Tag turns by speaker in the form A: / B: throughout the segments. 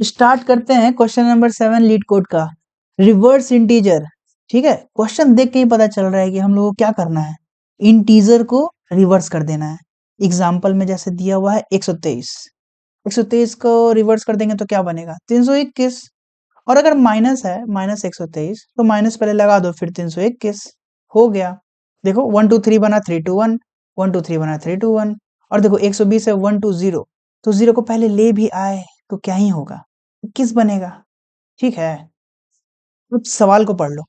A: Start करते हैं question number 7 leet code का, रिवर्स इंटीजर। ठीक है, क्वेश्चन देख के ही पता चल रहा है कि हम लोगों को क्या करना है, इंटीजर को रिवर्स कर देना है। एग्जाम्पल में जैसे दिया हुआ है 123, 123 को रिवर्स कर देंगे तो क्या बनेगा 321। और अगर माइनस है माइनस 123 तो माइनस पहले लगा दो फिर 321 हो गया। देखो 1 2 3 बना 3 2 1, 1 2 3 बना 3 2 1। और देखो 120 है 1 2 0, तो 0 को पहले ले भी आए तो क्या ही होगा, किस बनेगा। ठीक है, अब सवाल को पढ़ लो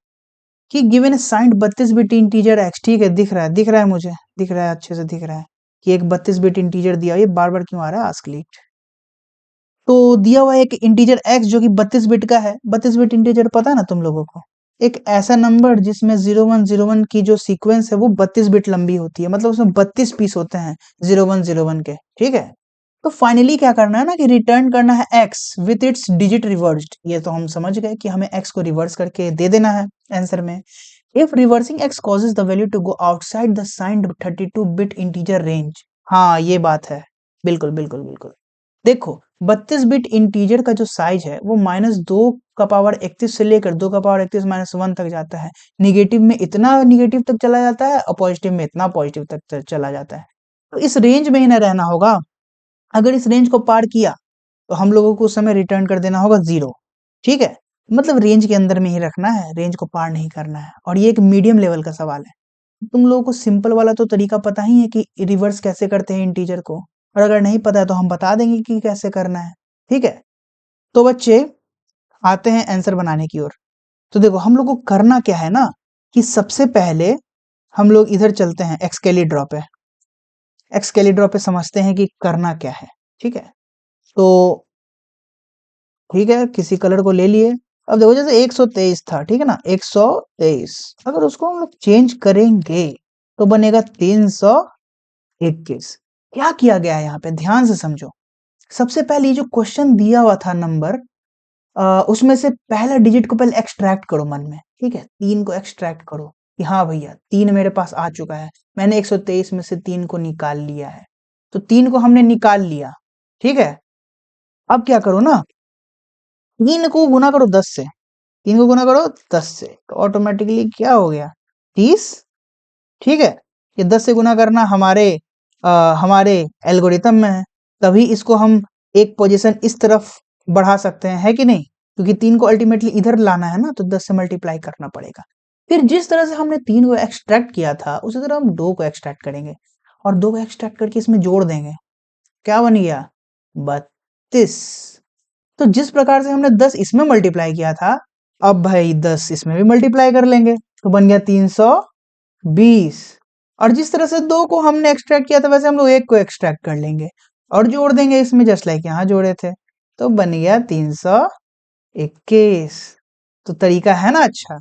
A: कि गिवन ए साइंड 32 बिट इंटीजर एक्स। ठीक है, दिख रहा है मुझे, दिख रहा है अच्छे से दिख रहा है कि एक 32 बिट इंटीजर दिया। ये बार बार क्यों आ रहा है आस्क लीट। तो दिया हुआ है एक इंटीजर एक्स जो कि 32 बिट का है। 32 बिट इंटीजर पता है ना तुम लोगों को, एक ऐसा नंबर जिसमें 0101 की जो सीक्वेंस है वो 32 बिट लंबी होती है, मतलब उसमें 32 पीस होते हैं 0101 के। ठीक है, तो फाइनली क्या करना है ना कि रिटर्न करना है x with its digit reversed. ये तो हम समझ गए कि हमें x को रिवर्स करके दे देना है आंसर में। If reversing x causes the value to go outside the signed 32 bit integer range. हाँ ये बात है, बिल्कुल बिल्कुल बिल्कुल। देखो 32 बिट इंटीजर का जो साइज है वो -2 का पावर 31 से लेकर 2 का पावर 31 -1 तक जाता है। निगेटिव में इतना निगेटिव तक चला जाता है और पॉजिटिव में इतना पॉजिटिव तक चला जाता है। तो इस रेंज में ही ना रहना होगा। अगर इस रेंज को पार किया तो हम लोगों को उस समय रिटर्न कर देना होगा 0। ठीक है, मतलब रेंज के अंदर में ही रखना है, रेंज को पार नहीं करना है। और ये एक मीडियम लेवल का सवाल है। तुम लोगों को सिंपल वाला तो तरीका पता ही है कि रिवर्स कैसे करते हैं इंटीजर को, और अगर नहीं पता है तो हम बता देंगे कि कैसे करना है। ठीक है, तो बच्चे आते हैं आंसर बनाने की ओर। तो देखो हम लोग को करना क्या है ना कि सबसे पहले हम लोग इधर चलते हैं एक्सकेली ड्रॉ पे। एक्सकेली ड्रॉ पे समझते हैं कि करना क्या है। ठीक है, तो ठीक है किसी कलर को ले लिए। अब देखो जैसे 123 था, ठीक है ना, 123 अगर उसको हम लोग चेंज करेंगे तो बनेगा 321। क्या किया गया है यहाँ पे, ध्यान से समझो। सबसे पहले जो क्वेश्चन दिया हुआ था नंबर, उसमें से पहला डिजिट को पहले एक्सट्रैक्ट करो मन में। ठीक है, 3 को एक्सट्रैक्ट करो कि हाँ भैया 3 मेरे पास आ चुका है, मैंने 123 में से 3 को निकाल लिया है। तो 3 को हमने निकाल लिया। ठीक है, अब क्या करो ना, 3 को गुना करो 10 से, 3 को गुना करो 10 से, तो ऑटोमेटिकली क्या हो गया 30। ठीक है, ये 10 से गुना करना हमारे एल्गोरिथम में है, तभी इसको हम एक पोजीशन इस तरफ बढ़ा सकते हैं, है कि नहीं, क्योंकि 3 को अल्टीमेटली इधर लाना है ना, तो 10 से मल्टीप्लाई करना पड़ेगा। फिर जिस तरह से हमने 3 को एक्सट्रैक्ट किया था उसी तरह हम 2 को एक्सट्रैक्ट करेंगे और 2 को एक्सट्रैक्ट करके इसमें जोड़ देंगे। क्या बन गया 32। तो जिस प्रकार से हमने 10 इसमें मल्टीप्लाई किया था, अब भाई 10 इसमें भी मल्टीप्लाई कर लेंगे तो बन गया 320। और जिस तरह से 2 को हमने एक्सट्रैक्ट किया था वैसे हम लोग 1 को एक्सट्रैक्ट कर लेंगे और जोड़ देंगे इसमें, जस्ट लाइक यहाँ जोड़े थे, तो बन गया 321। तो तरीका है ना अच्छा।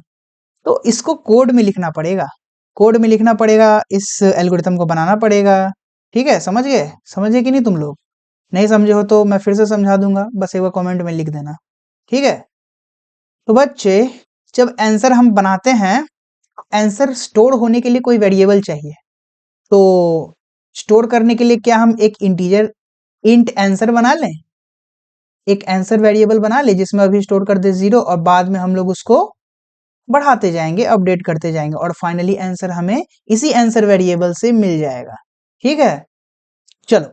A: तो इसको कोड में लिखना पड़ेगा, कोड में लिखना पड़ेगा, इस एल्गोरिथम को बनाना पड़ेगा। ठीक है, समझ गए, समझे कि नहीं तुम लोग? नहीं समझे हो तो मैं फिर से समझा दूंगा, बस एक बार कमेंट में लिख देना। ठीक है, तो बच्चे जब आंसर हम बनाते हैं, आंसर स्टोर होने के लिए कोई वेरिएबल चाहिए। तो स्टोर करने के लिए क्या हम एक इंटीजर इंट आंसर बना लें, एक आंसर वेरिएबल बना ले जिसमें अभी स्टोर कर दे 0 और बाद में हम लोग उसको बढ़ाते जाएंगे, अपडेट करते जाएंगे और फाइनली आंसर हमें इसी आंसर वेरिएबल से मिल जाएगा। ठीक है, चलो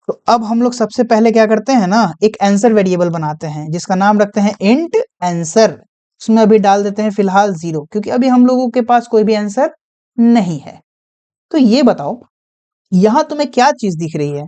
A: तो अब हम लोग सबसे पहले क्या करते हैं ना, एक आंसर वेरिएबल बनाते हैं जिसका नाम रखते हैं इंट आंसर। उसमें अभी डाल देते हैं फिलहाल 0, क्योंकि अभी हम लोगों के पास कोई भी आंसर नहीं है। तो ये बताओ यहां तुम्हें क्या चीज दिख रही है,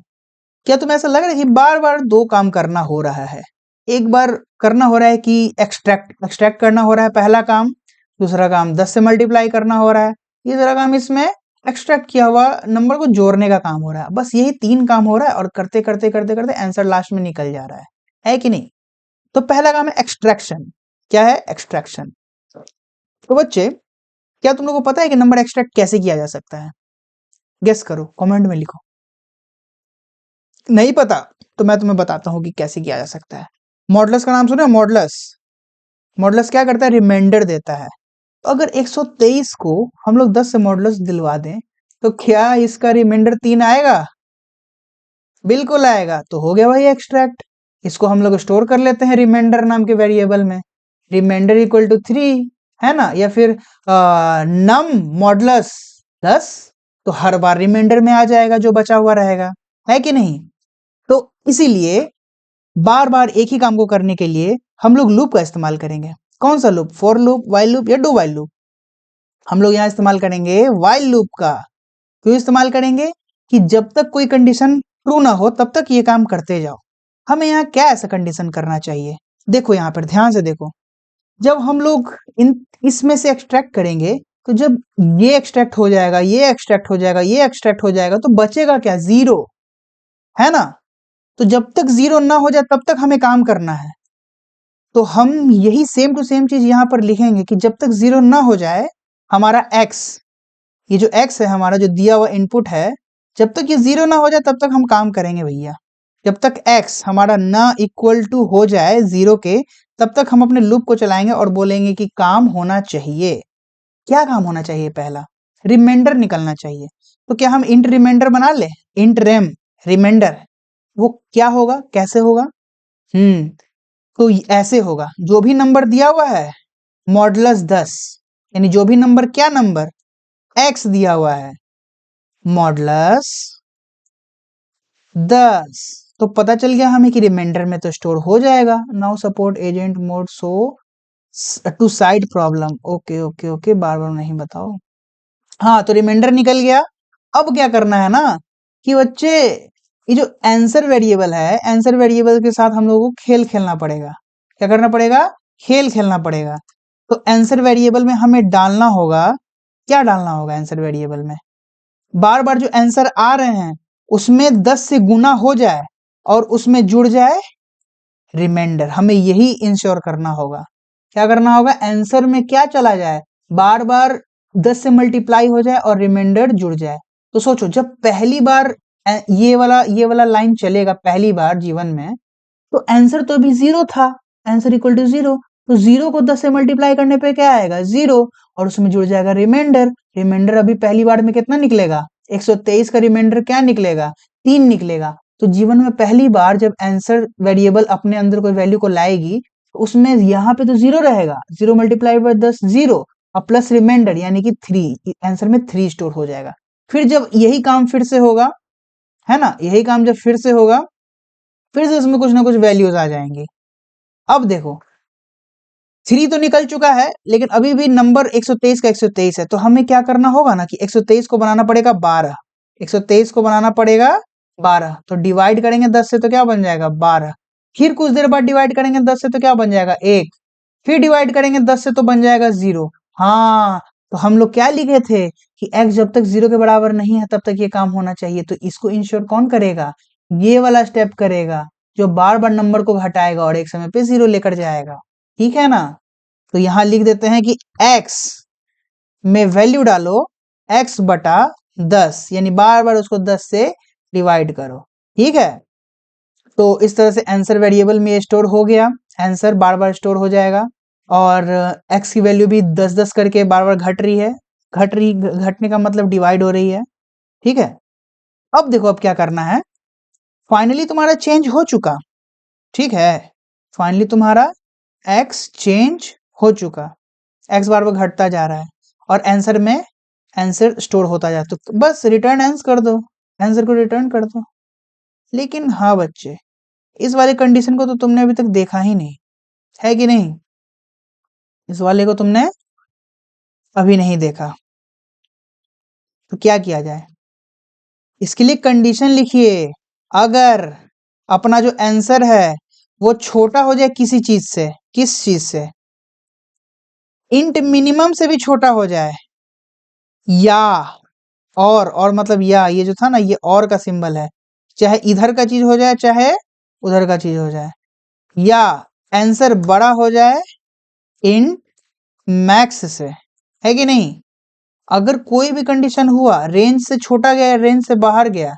A: क्या तुम्हें ऐसा लग रहा है कि बार बार 2 काम करना हो रहा है? एक बार करना हो रहा है कि एक्सट्रैक्ट करना हो रहा है पहला काम, दूसरा काम 10 से मल्टीप्लाई करना हो रहा है, तीसरा काम इसमें एक्सट्रैक्ट किया हुआ नंबर को जोड़ने का काम हो रहा है। बस यही 3 काम हो रहा है और करते करते करते करते आंसर लास्ट में निकल जा रहा है कि नहीं? तो पहला काम है एक्सट्रैक्शन। क्या है एक्सट्रैक्शन? तो बच्चे क्या तुम लोगों को पता है कि नंबर एक्सट्रैक्ट कैसे किया जा सकता है? गेस करो, कमेंट में लिखो। नहीं पता तो मैं तुम्हें बताता हूँ कि कैसे किया जा सकता है। मॉडुलस का नाम सुना? मॉडुलस, मॉडुलस क्या करता है, रिमाइंडर देता है। तो अगर 123 को हम लोग 10 से मॉडुलस दिलवा दें तो क्या इसका रिमाइंडर 3 आएगा? बिल्कुल आएगा। तो हो गया भाई एक्सट्रैक्ट, इसको हम लोग स्टोर कर लेते हैं रिमाइंडर नाम के वेरिएबल में, रिमाइंडर इक्वल टू 3, है ना, या फिर नम मॉडुलस 10, तो हर बार रिमाइंडर में आ जाएगा जो बचा हुआ रहेगा, है कि नहीं। तो इसीलिए बार बार एक ही काम को करने के लिए हम लोग लूप का इस्तेमाल करेंगे। कौन सा loop? For loop, while loop या डू व्हाइल लूप? हम लोग यहाँ इस्तेमाल करेंगे व्हाइल लूप का। क्यों इस्तेमाल करेंगे? कि जब तक कोई कंडीशन ट्रू ना हो तब तक ये काम करते जाओ। हमें यहाँ क्या ऐसा कंडीशन करना चाहिए? देखो यहाँ पर ध्यान से देखो, जब हम लोग इसमें से एक्सट्रैक्ट करेंगे, तो जब ये एक्सट्रैक्ट हो जाएगा, ये एक्सट्रैक्ट हो जाएगा, ये एक्सट्रैक्ट हो जाएगा, तो बचेगा क्या? 0, है ना। तो जब तक 0 ना हो जाए तब तक हमें काम करना है। तो हम यही सेम टू सेम चीज यहाँ पर लिखेंगे कि जब तक 0 ना हो जाए हमारा x, ये जो x है हमारा जो दिया हुआ इनपुट है, जब तक ये 0 ना हो जाए तब तक हम काम करेंगे भैया। जब तक x हमारा ना इक्वल टू हो जाए 0 के, तब तक हम अपने लूप को चलाएंगे और बोलेंगे कि काम होना चाहिए। क्या काम होना चाहिए? पहला रिमाइंडर निकलना चाहिए। तो क्या हम इंट रिमाइंडर बना ले? इंट रेम रिमाइंडर, वो क्या होगा, कैसे होगा? तो ऐसे होगा, जो भी नंबर दिया हुआ है मॉडुलस 10, यानी जो भी नंबर, क्या नंबर? x दिया हुआ है मॉडुलस 10, तो पता चल गया हमें कि रिमाइंडर में तो स्टोर हो जाएगा। Now support agent mode so to side problem. Okay okay okay, बार बार नहीं बताओ। हाँ, तो रिमाइंडर निकल गया। अब क्या करना है ना कि बच्चे, ये जो आंसर वेरिएबल है, आंसर वेरिएबल के साथ हम लोगों को खेल खेलना पड़ेगा। क्या करना पड़ेगा? खेल खेलना पड़ेगा। तो आंसर वेरिएबल में हमें डालना होगा, क्या डालना होगा आंसर वेरिएबल में? बार बार जो आंसर आ रहे हैं उसमें 10 से गुना हो जाए और उसमें जुड़ जाए रिमाइंडर। हमें यही इंश्योर करना होगा। क्या करना होगा? आंसर में क्या चला जाए, बार बार 10 से मल्टीप्लाई हो जाए और रिमाइंडर जुड़ जाए। तो सोचो, जब पहली बार ये वाला लाइन चलेगा पहली बार जीवन में, तो आंसर तो अभी 0 था, आंसर इक्वल टू 0, तो 0 को 10 से मल्टीप्लाई करने पे क्या आएगा? 0, और उसमें जुड़ जाएगा रिमाइंडर। रिमाइंडर अभी पहली बार में कितना निकलेगा? 123 का रिमाइंडर क्या निकलेगा? 3 निकलेगा। तो जीवन में पहली बार जब आंसर वेरिएबल अपने अंदर कोई वैल्यू को लाएगी, तो उसमें यहाँ पे तो 0 रहेगा, 0 मल्टीप्लाई बाय 10 0, और प्लस रिमाइंडर यानी कि 3, आंसर में 3 स्टोर हो जाएगा। फिर जब यही काम फिर से होगा, है ना, यही काम जब फिर से होगा, फिर से उसमें कुछ ना कुछ वैल्यूज आ जाएंगी। अब देखो 3 तो निकल चुका है, लेकिन अभी भी नंबर 123 का 123 है। तो हमें क्या करना होगा ना कि 123 को बनाना पड़ेगा 12, 123 को बनाना पड़ेगा 12। तो डिवाइड करेंगे 10 से तो क्या बन जाएगा? 12। फिर कुछ देर बाद डिवाइड करेंगे 10 से तो क्या बन जाएगा? 1। फिर डिवाइड करेंगे 10 से तो बन जाएगा 0। हाँ, तो हम लोग क्या लिखे थे कि x जब तक 0 के बराबर नहीं है तब तक ये काम होना चाहिए। तो इसको इंश्योर कौन करेगा? ये वाला स्टेप करेगा, जो बार बार नंबर को घटाएगा और एक समय पे 0 लेकर जाएगा। ठीक है ना। तो यहां लिख देते हैं कि x में वैल्यू डालो x बटा 10, यानी बार बार उसको 10 से डिवाइड करो। ठीक है, तो इस तरह से आंसर वेरिएबल में स्टोर हो गया, आंसर बार बार स्टोर हो जाएगा। और x की वैल्यू भी 10-10 करके बार बार घट रही है, घटने का मतलब डिवाइड हो रही है। ठीक है, अब देखो अब क्या करना है। फाइनली तुम्हारा चेंज हो चुका, ठीक है, फाइनली तुम्हारा x चेंज हो चुका, x बार बार घटता जा रहा है और आंसर में आंसर स्टोर होता जाए, तो बस रिटर्न आंसर कर दो, आंसर को रिटर्न कर दो। लेकिन हाँ बच्चे, इस वाले कंडीशन को तो तुमने अभी तक देखा ही नहीं, है कि नहीं? इस वाले को तुमने अभी नहीं देखा, तो क्या किया जाए? इसके लिए कंडीशन लिखिए, अगर अपना जो आंसर है वो छोटा हो जाए किसी चीज से, किस चीज से? इंट मिनिमम से भी छोटा हो जाए, या और मतलब या, ये जो था ना, ये और का सिंबल है, चाहे इधर का चीज हो जाए चाहे उधर का चीज हो जाए, या आंसर बड़ा हो जाए इन मैक्स से, है कि नहीं? अगर कोई भी कंडीशन हुआ, रेंज से छोटा गया, रेंज से बाहर गया,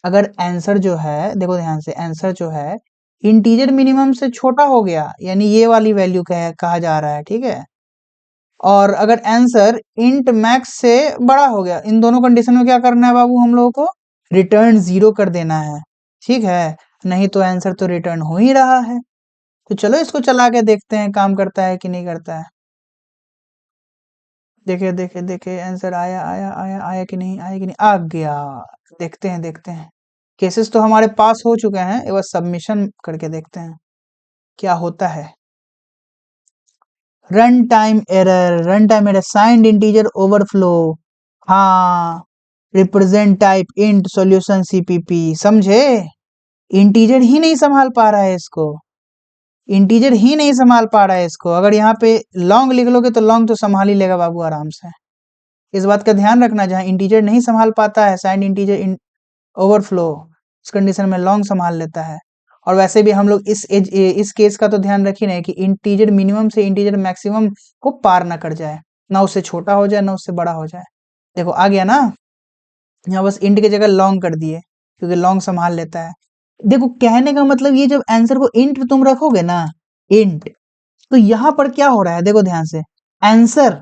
A: अगर आंसर जो है, देखो ध्यान से, आंसर जो है इंटीजर मिनिमम से छोटा हो गया, यानी ये वाली वैल्यू कहा जा रहा है, ठीक है, और अगर आंसर इंट मैक्स से बड़ा हो गया, इन दोनों कंडीशन में क्या करना है बाबू? हम लोगों को रिटर्न 0 कर देना है। ठीक है, नहीं तो आंसर तो रिटर्न हो ही रहा है। तो चलो इसको चला के देखते हैं काम करता है कि नहीं करता है। देखिए देखिए देखिए आंसर आया आया आया आया कि नहीं, आया कि नहीं, आ गया। देखते हैं देखते हैं, केसेस तो हमारे पास हो चुके हैं, एक बार सबमिशन करके देखते हैं क्या होता है। Run time error, signed integer overflow. हाँ, represent type int solution CPP, समझे? इंटीजर ही नहीं संभाल पा रहा है इसको, इंटीजर ही नहीं संभाल पा रहा है इसको। अगर यहाँ पे लॉन्ग लिख लोगे तो लॉन्ग तो संभाल ही लेगा बाबू आराम से। इस बात का ध्यान रखना, जहाँ इंटीजर नहीं संभाल पाता है साइंड इंटीजर ओवरफ्लो, उस कंडीशन में लॉन्ग संभाल लेता है। और वैसे भी हम लोग इस केस का तो ध्यान रख ही रहे हैं कि इंटीजर मिनिमम से इंटीजर मैक्सिमम को पार ना कर जाए, ना उससे छोटा हो जाए ना उससे बड़ा हो जाए। देखो आ गया ना, यहाँ बस इंट की जगह लॉन्ग कर दिए क्योंकि लॉन्ग संभाल लेता है। देखो कहने का मतलब ये, जब आंसर को इंट तुम रखोगे ना, इंट, तो यहाँ पर क्या हो रहा है देखो ध्यान से, आंसर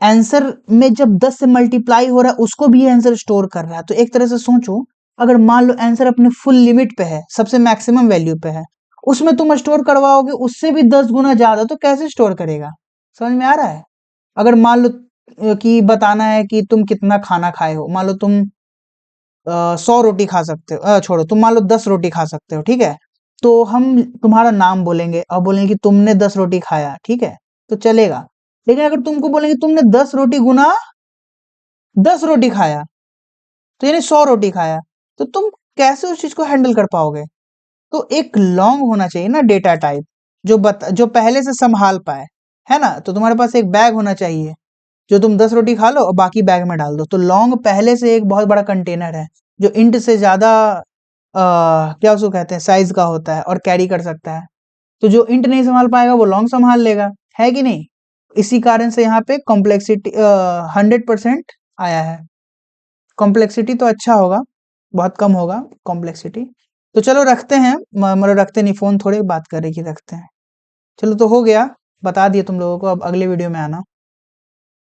A: आंसर में जब 10 से मल्टीप्लाई हो रहा है उसको भी आंसर स्टोर कर रहा है। तो एक तरह से सोचो, अगर मान लो आंसर अपने फुल लिमिट पे है, सबसे मैक्सिमम वैल्यू पे है, उसमें तुम स्टोर करवाओगे उससे भी 10 गुना ज्यादा, तो कैसे स्टोर करेगा? समझ में आ रहा है? अगर मान लो कि बताना है कि तुम कितना खाना खाए हो, मान लो तुम 100 रोटी खा सकते हो, छोड़ो, तुम मान लो 10 रोटी खा सकते हो, ठीक है? तो हम तुम्हारा नाम बोलेंगे और बोलेंगे कि तुमने 10 रोटी खाया, ठीक है? तो चलेगा। लेकिन अगर तुमको बोलेंगे तुमने 10 रोटी गुना 10 रोटी खाया, तो यानी 100 रोटी खाया, तो तुम कैसे उस चीज को हैंडल कर पाओगे? तो एक लॉन्ग होना चाहिए ना डेटा टाइप, जो पहले से संभाल पाए, है ना? तो तुम्हारे पास एक बैग होना चाहिए जो तुम 10 रोटी खा लो और बाकी बैग में डाल दो। तो लॉन्ग पहले से एक बहुत बड़ा कंटेनर है जो इंट से ज्यादा क्या उसको कहते हैं, साइज का होता है और कैरी कर सकता है। तो जो इंट नहीं संभाल पाएगा वो लॉन्ग संभाल लेगा, है कि नहीं? इसी कारण से यहाँ पे कॉम्प्लेक्सिटी 100% आया है। कॉम्प्लेक्सिटी तो अच्छा होगा, बहुत कम होगा कॉम्प्लेक्सिटी। तो चलो रखते हैं, मतलब रखते नहीं, फोन थोड़ी बात कर रही कि रखते हैं। चलो तो हो गया, बता दिए तुम लोगों को, अब अगले वीडियो में आना।